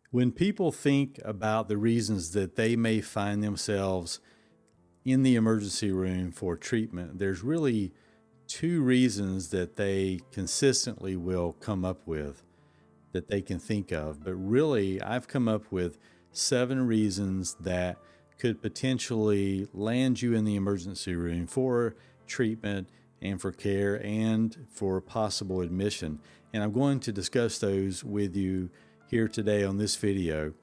When people think about the reasons that they may find themselves in the emergency room for treatment, there's really two reasons that they consistently will come up with that they can think of. But really, I've come up with 7 reasons that could potentially land you in the emergency room for treatment and for care and for possible admission. And I'm going to discuss those with you here today on this video.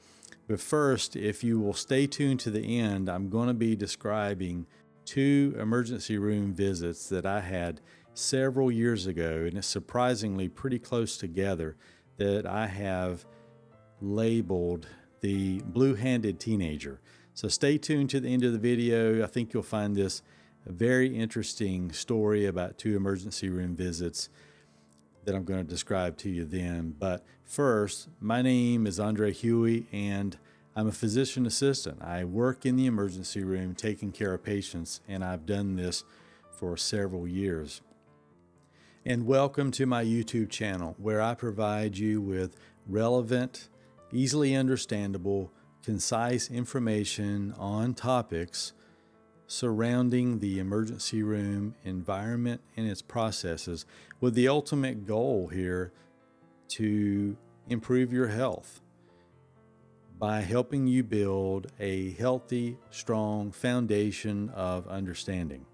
But first, if you will stay tuned to the end, I'm going to be describing 2 emergency room visits that I had several years ago, and it's surprisingly pretty close together, that I have labeled the blue-handed teenager. So stay tuned to the end of the video. I think you'll find this a very interesting story about 2 emergency room visits that I'm going to describe to you then. But first, my name is Andre Huey, and I'm a physician assistant. I work in the emergency room taking care of patients, and I've done this for several years. And welcome to my YouTube channel, where I provide you with relevant, easily understandable, concise information on topics surrounding the emergency room environment and its processes, with the ultimate goal here to improve your health by helping you build a healthy, strong foundation of understanding.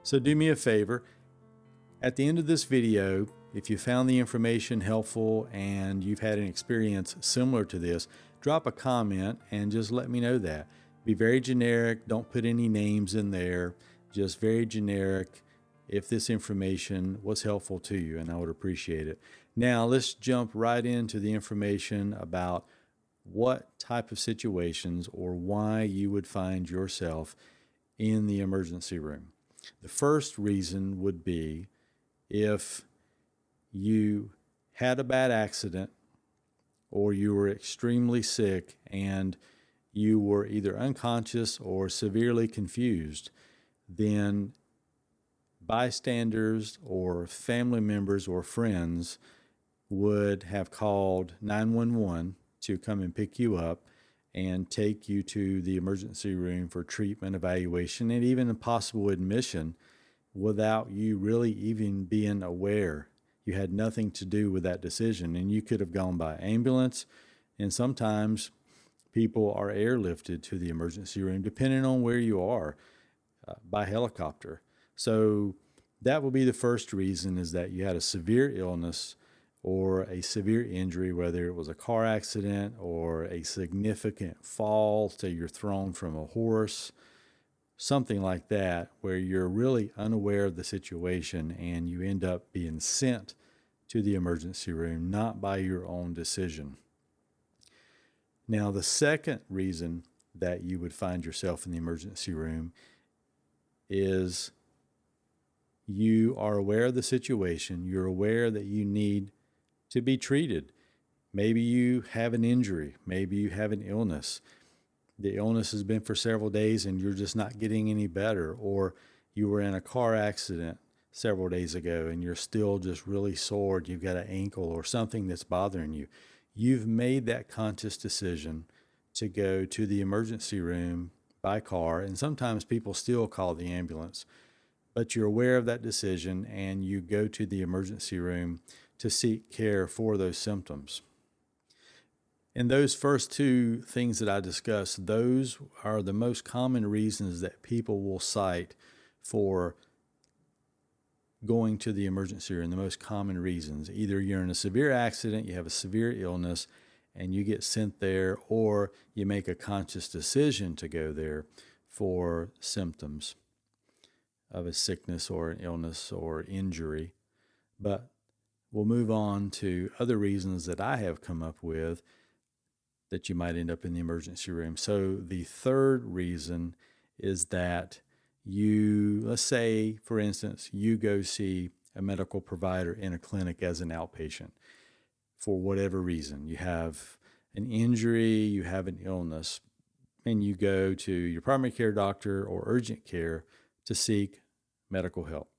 So do me a favor. At the end of this video, if you found the information helpful and you've had an experience similar to this, drop a comment and just let me know that. Be very generic. Don't put any names in there. Just very generic if this information was helpful to you, and I would appreciate it. Now, let's jump right into the information about what type of situations or why you would find yourself in the emergency room. The first reason would be if you had a bad accident or you were extremely sick and you were either unconscious or severely confused, then bystanders or family members or friends would have called 911 to come and pick you up and take you to the emergency room for treatment, evaluation, and even a possible admission without you really even being aware. You had nothing to do with that decision, and you could have gone by ambulance, and sometimes people are airlifted to the emergency room, depending on where you are, by helicopter. So that will be the first reason, is that you had a severe illness or a severe injury, whether it was a car accident or a significant fall, say you're thrown from a horse, something like that, where you're really unaware of the situation and you end up being sent to the emergency room, not by your own decision. Now, the second reason that you would find yourself in the emergency room is you are aware of the situation. You're aware that you need to be treated. Maybe you have an injury. Maybe you have an illness. The illness has been for several days and you're just not getting any better. Or you were in a car accident several days ago and you're still just really sore. You've got an ankle or something that's bothering you. You've made that conscious decision to go to the emergency room by car, and sometimes people still call the ambulance, but you're aware of that decision and you go to the emergency room to seek care for those symptoms. And those first 2 things that I discussed, those are the most common reasons that people will cite for going to the emergency room. The most common reasons: either you're in a severe accident, you have a severe illness, and you get sent there, or you make a conscious decision to go there for symptoms of a sickness or an illness or injury. But we'll move on to other reasons that I have come up with that you might end up in the emergency room. So the third reason is that let's say, for instance, you go see a medical provider in a clinic as an outpatient for whatever reason. You have an injury, you have an illness, and you go to your primary care doctor or urgent care to seek medical help.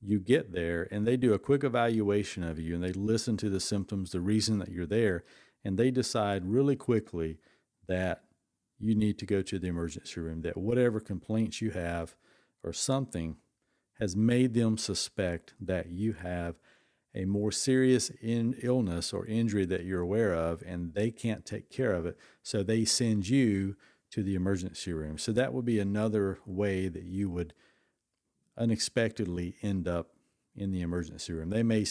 You get there and they do a quick evaluation of you and they listen to the symptoms, the reason that you're there, and they decide really quickly that you need to go to the emergency room, that whatever complaints you have or something has made them suspect that you have a more serious illness or injury that you're aware of, and they can't take care of it, so they send you to the emergency room. So that would be another way that you would unexpectedly end up in the emergency room. They may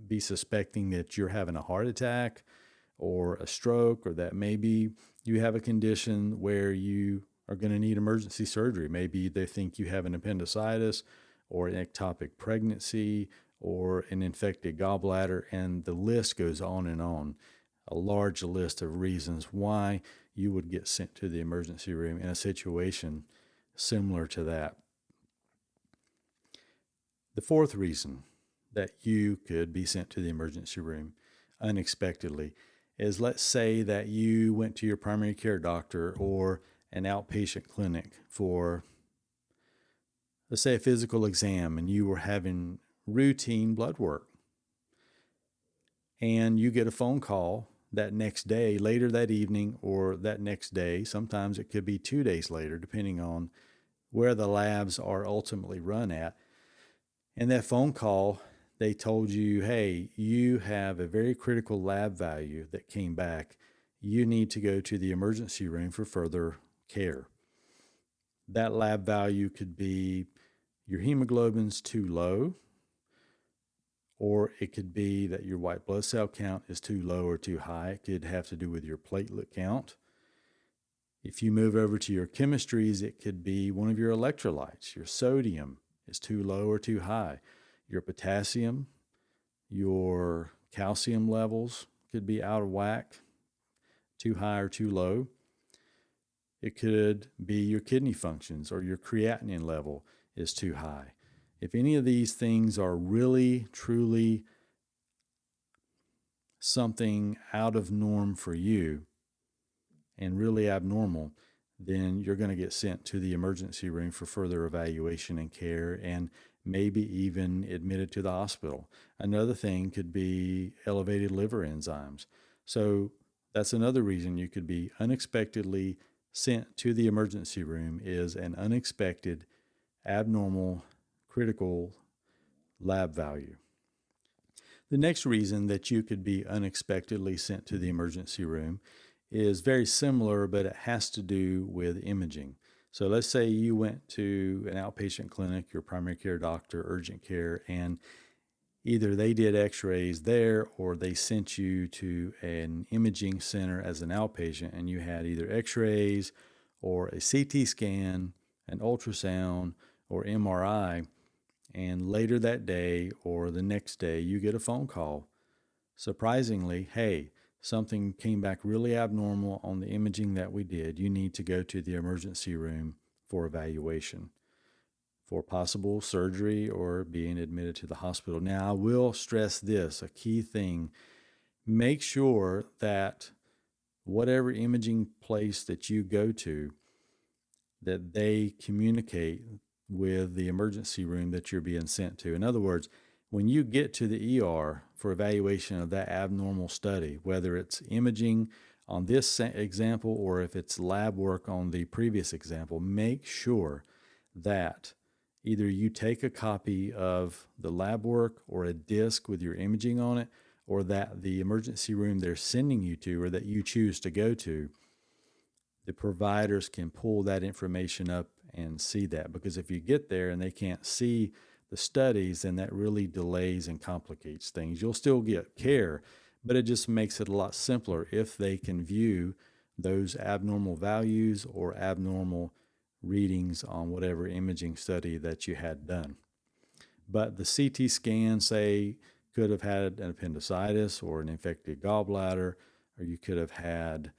be suspecting that you're having a heart attack or a stroke, or that maybe you have a condition where you are going to need emergency surgery. Maybe they think you have an appendicitis or an ectopic pregnancy or an infected gallbladder, and the list goes on and on. A large list of reasons why you would get sent to the emergency room in a situation similar to that. The fourth reason that you could be sent to the emergency room unexpectedly is, let's say that you went to your primary care doctor or an outpatient clinic for, let's say, a physical exam, and you were having routine blood work. And you get a phone call that next day, later that evening, or that next day. Sometimes it could be 2 days later, depending on where the labs are ultimately run at. And that phone call, they told you, hey, you have a very critical lab value that came back. You need to go to the emergency room for further care. That lab value could be your hemoglobin's too low, or it could be that your white blood cell count is too low or too high. It could have to do with your platelet count. If you move over to your chemistries, it could be one of your electrolytes. Your sodium is too low or too high. Your potassium, your calcium levels could be out of whack, too high or too low. It could be your kidney functions, or your creatinine level is too high. If any of these things are really, truly something out of norm for you and really abnormal, then you're going to get sent to the emergency room for further evaluation and care, and maybe even admitted to the hospital. Another thing could be elevated liver enzymes. So that's another reason you could be unexpectedly sent to the emergency room, is an unexpected, abnormal, critical lab value. The next reason that you could be unexpectedly sent to the emergency room is very similar, but it has to do with imaging. So let's say you went to an outpatient clinic, your primary care doctor, urgent care, and either they did x-rays there or they sent you to an imaging center as an outpatient, and you had either x-rays or a CT scan, an ultrasound, or MRI. And later that day or the next day, you get a phone call. Surprisingly, hey, something came back really abnormal on the imaging that we did. You need to go to the emergency room for evaluation, for possible surgery or being admitted to the hospital. Now, I will stress this, a key thing. Make sure that whatever imaging place that you go to, that they communicate with the emergency room that you're being sent to. In other words, when you get to the ER for evaluation of that abnormal study, whether it's imaging on this example or if it's lab work on the previous example, make sure that either you take a copy of the lab work or a disc with your imaging on it, or that the emergency room they're sending you to or that you choose to go to, the providers can pull that information up and see that. Because if you get there and they can't see the studies, then that really delays and complicates things. You'll still get care, but it just makes it a lot simpler if they can view those abnormal values or abnormal readings on whatever imaging study that you had done. But the CT scan, say, could have had an appendicitis or an infected gallbladder, or you could have had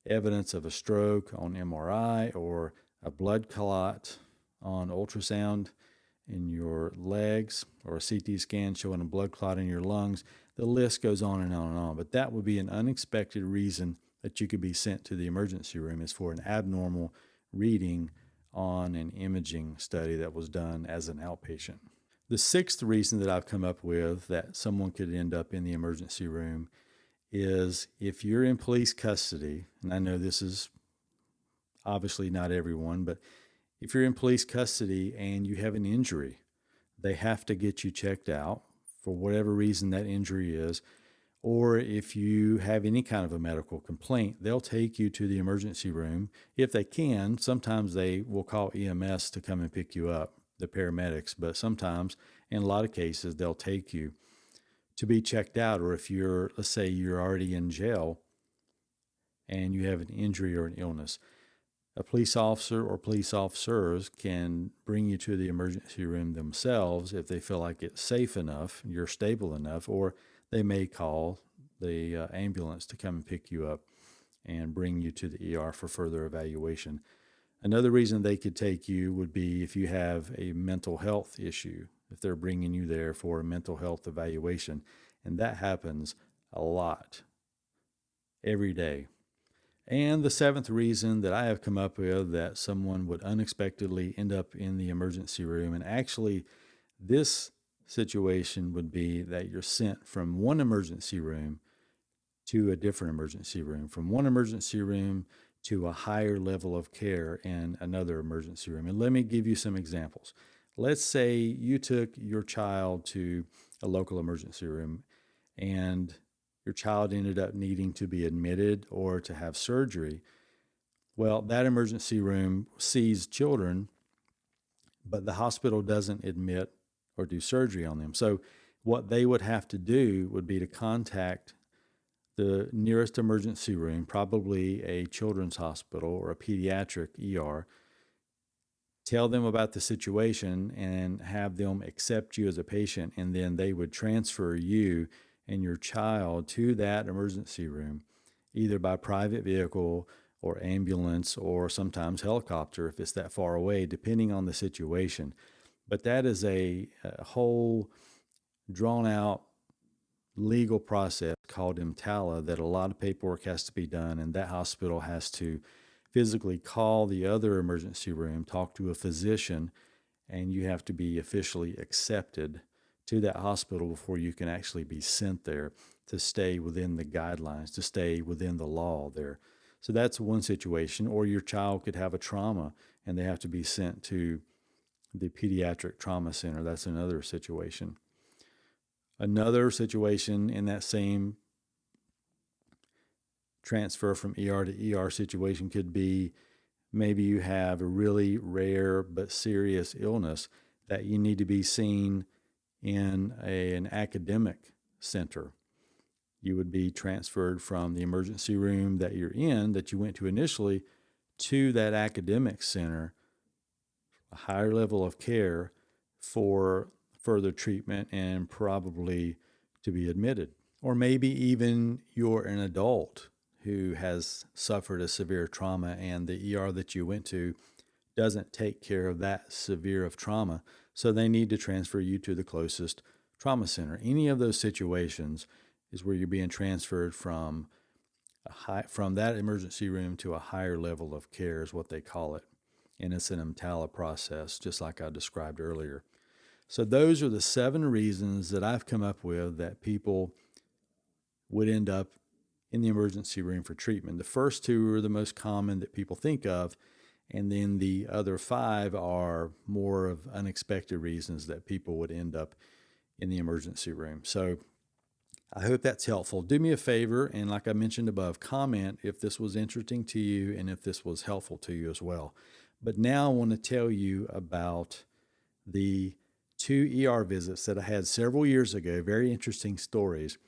evidence of a stroke on MRI or a blood clot on ultrasound in your legs, or a CT scan showing a blood clot in your lungs. The list goes on and on and on. But that would be an unexpected reason that you could be sent to the emergency room, is for an abnormal reading on an imaging study that was done as an outpatient. The sixth reason that I've come up with that someone could end up in the emergency room is if you're in police custody, and I know this is obviously not everyone, but if you're in police custody and you have an injury, they have to get you checked out for whatever reason that injury is. Or if you have any kind of a medical complaint, they'll take you to the emergency room if they can. Sometimes they will call EMS to come and pick you up, the paramedics, but sometimes, in a lot of cases, they'll take you to be checked out. Or if you're, let's say you're already in jail and you have an injury or an illness, a police officer or police officers can bring you to the emergency room themselves if they feel like it's safe enough, you're stable enough, or they may call the ambulance to come and pick you up and bring you to the ER for further evaluation. Another reason they could take you would be if you have a mental health issue, if they're bringing you there for a mental health evaluation. And that happens a lot every day. And the seventh reason that I have come up with that someone would unexpectedly end up in the emergency room, and actually this situation would be that you're sent from one emergency room to a different emergency room, from one emergency room to a higher level of care in another emergency room. And let me give you some examples. Let's say you took your child to a local emergency room and your child ended up needing to be admitted or to have surgery. Well, that emergency room sees children, but the hospital doesn't admit or do surgery on them. So what they would have to do would be to contact the nearest emergency room, probably a children's hospital or a pediatric ER, tell them about the situation and have them accept you as a patient, and then they would transfer you and your child to that emergency room, either by private vehicle or ambulance or sometimes helicopter if it's that far away, depending on the situation. But that is a whole drawn out legal process called EMTALA that a lot of paperwork has to be done, and that hospital has to physically call the other emergency room, talk to a physician, and you have to be officially accepted to that hospital before you can actually be sent there to stay within the guidelines, to stay within the law there. So that's one situation. Or your child could have a trauma and they have to be sent to the pediatric trauma center. That's another situation. Another situation in that same transfer from ER to ER situation could be maybe you have a really rare but serious illness that you need to be seen in an academic center. You would be transferred from the emergency room that you're in, that you went to initially, to that academic center, a higher level of care for further treatment and probably to be admitted. Or maybe even you're an adult who has suffered a severe trauma and the ER that you went to doesn't take care of that severe of trauma, so they need to transfer you to the closest trauma center. Any of those situations is where you're being transferred from that emergency room to a higher level of care is what they call it. And it's an EMTALA process, just like I described earlier. So those are the 7 reasons that I've come up with that people would end up in the emergency room for treatment. The first 2 are the most common that people think of, and then the other 5 are more of unexpected reasons that people would end up in the emergency room. So I hope that's helpful. Do me a favor, and like I mentioned above, comment if this was interesting to you and if this was helpful to you as well. But now I want to tell you about the 2 ER visits that I had several years ago, very interesting stories.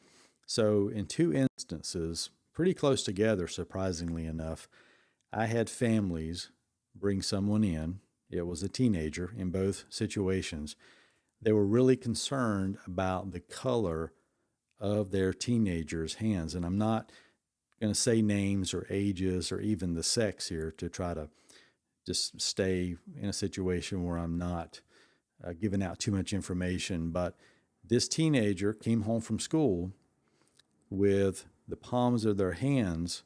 So in 2 instances, pretty close together, surprisingly enough, I had families bring someone in. It was a teenager in both situations. They were really concerned about the color of their teenager's hands. And I'm not going to say names or ages or even the sex here to try to just stay in a situation where I'm not giving out too much information. But this teenager came home from school with the palms of their hands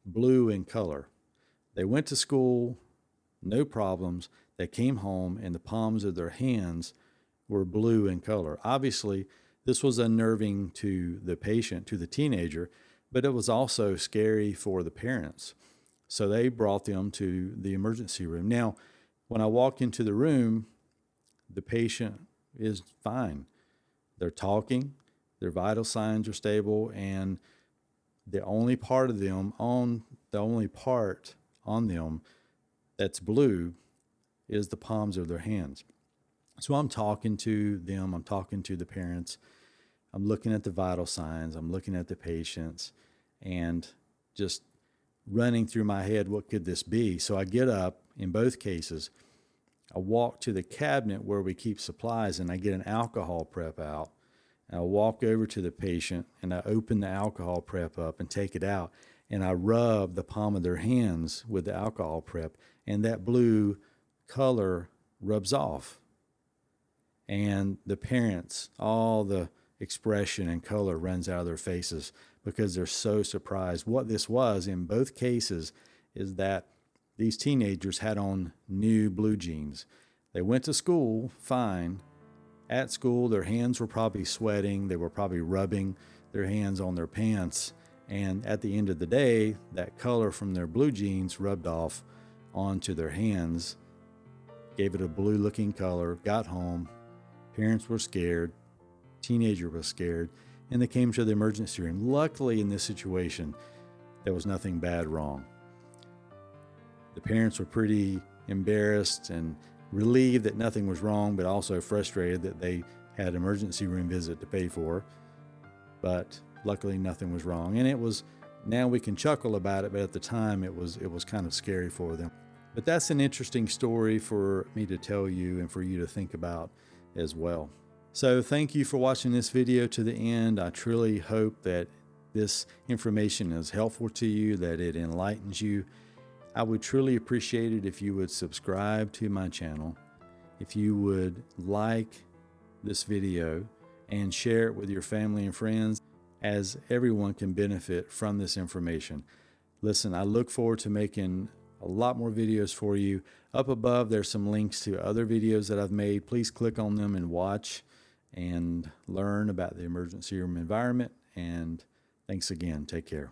blue in color. They went to school, no problems. They came home and the palms of their hands were blue in color. Obviously, This was unnerving to the patient, to the teenager, but it was also scary for the parents. So they brought them to the emergency room. Now, when I walked into the room, the patient is fine. They're talking, their vital signs are stable, and the only part on them that's blue is the palms of their hands. So I'm talking to them, I'm talking to the parents, I'm looking at the vital signs, I'm looking at the patients, and just running through my head, what could this be? So I get up in both cases. I walk to the cabinet where we keep supplies, and I get an alcohol prep out. And I walk over to the patient, and I open the alcohol prep up and take it out, and I rub the palm of their hands with the alcohol prep, and that blue color rubs off. And the parents, all the expression and color runs out of their faces because they're so surprised. What this was in both cases is that these teenagers had on new blue jeans. They went to school fine. At school, their hands were probably sweating. They were probably rubbing their hands on their pants. And at the end of the day, that color from their blue jeans rubbed off onto their hands, gave it a blue looking color, got home. Parents were scared. Teenager was scared. And they came to the emergency room. Luckily, in this situation, there was nothing bad wrong. The parents were pretty embarrassed and relieved that nothing was wrong, but also frustrated that they had an emergency room visit to pay for. But luckily, nothing was wrong. And it was, now we can chuckle about it, but at the time, it was kind of scary for them. But that's an interesting story for me to tell you and for you to think about as well. So thank you for watching this video to the end. I truly hope that this information is helpful to you, that it enlightens you. I would truly appreciate it if you would subscribe to my channel, if you would like this video and share it with your family and friends, as everyone can benefit from this information. Listen, I look forward to making a lot more videos for you. Up above, there's some links to other videos that I've made. Please click on them and watch and learn about the emergency room environment. And thanks again. Take care.